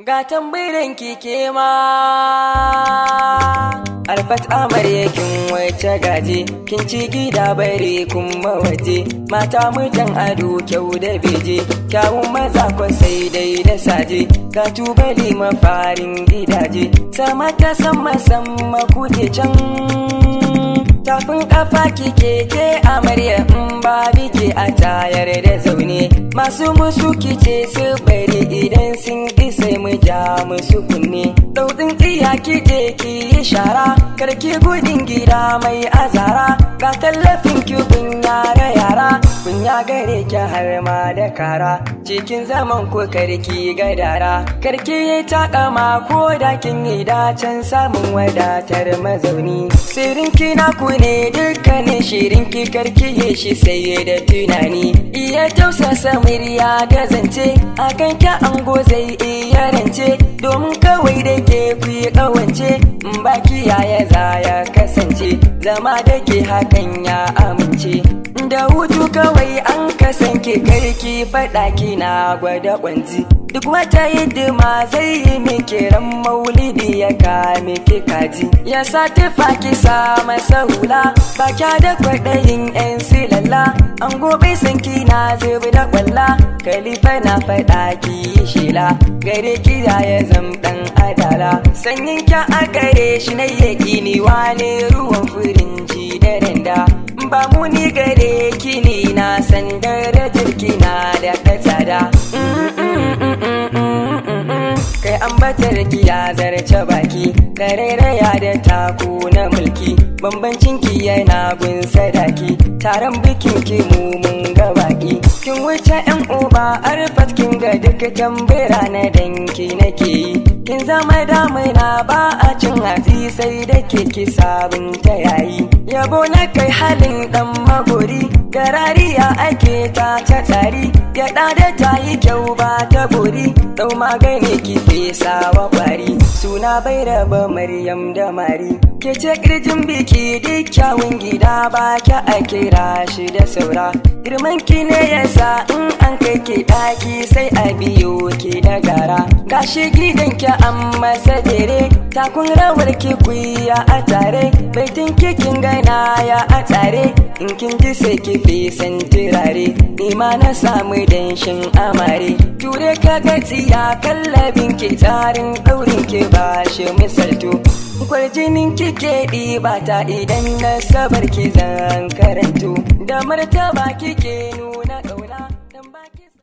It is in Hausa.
Ga tambayin kike ma Arfat amarya kin wace gaje, kin ci gida bare kuma waje, mata mutan ado kyau da beje, kyawun maza ko sai dai da saje, ga tubali mafarin gidaje, sama ta sama kuke can. Tafin kafa kike ke amarya in ba bike a tayar da zaune, masu musu kice su bari idan sun ki sai mu ja musu kunne. Daudin tsiya kije ki yi shara, karki gudun gida mai azara, ga tallafin ki kun yara kun ya gare ki har ma da kara, cikin zaman ko karki gadara, karki yi takama ko da kin yi dacen samun wadatar mazauni. Sirrin kina ku ne dukkanin shirin ki karki yi shi sai da tunani, iya tausasa murya da zance akan ki ango zai iya rance, domin kawai da ke ku yi kawance in baki yaya za ya kasance, zama da ke hakan ya amince. Da hutu kawai an kasance karki faɗa kina gwada kwanzi, duk wata hidima zai yi miki ran maulidi ya kame ki kaji, ya sa tufa ki sa masa hula, ba kya da kwaɗayin yan silalla, an gobe san kina zubi da kwalla, khalifa na faɗa ki yi shela, gare ki ya zam ɗan adala, sanyin kya a gare shi na yaƙini wane ruwan furinci da randa, ba mu ni gare ki ni na san darajar kina da tsada. Kai ambatar ki ya zarce baki, karairaya da taku na mulki, bambancin ki yana gun sadaki, taron bikin ki mu mun ga baki, kin wuce yan uba Arfat kin ga duka tambira na danki nake yi, kin zama damina ba a cin hatsi sai da ke ki sabunta yayi, yabo na kai halin dan magori, garariya ake ta tsari, gyaɗa da ta yi kyau ba ta bori, ɗau magani ki fesa wa kwari, suna bai raba Maryam da Mari, ke ce kirjin biki duk kyawun gida ba ki a kira shi da saura, girman ki ne yasa in an kai ki ɗaki sai a biyo ki da gara, gashi gidan ki an masa jere, takun rawar ki kuya a tare, baitin kikin gana ya a tare, in kin ji sai ki fesan turare, ni ma na samu danshin amare, ture ka gatsiya kallabin ki tarin ɗaurin ki ba shi misalto, kwarjinin ki ke ɗiba ta idan na sabar ki zan karanto, da martaba kike nuna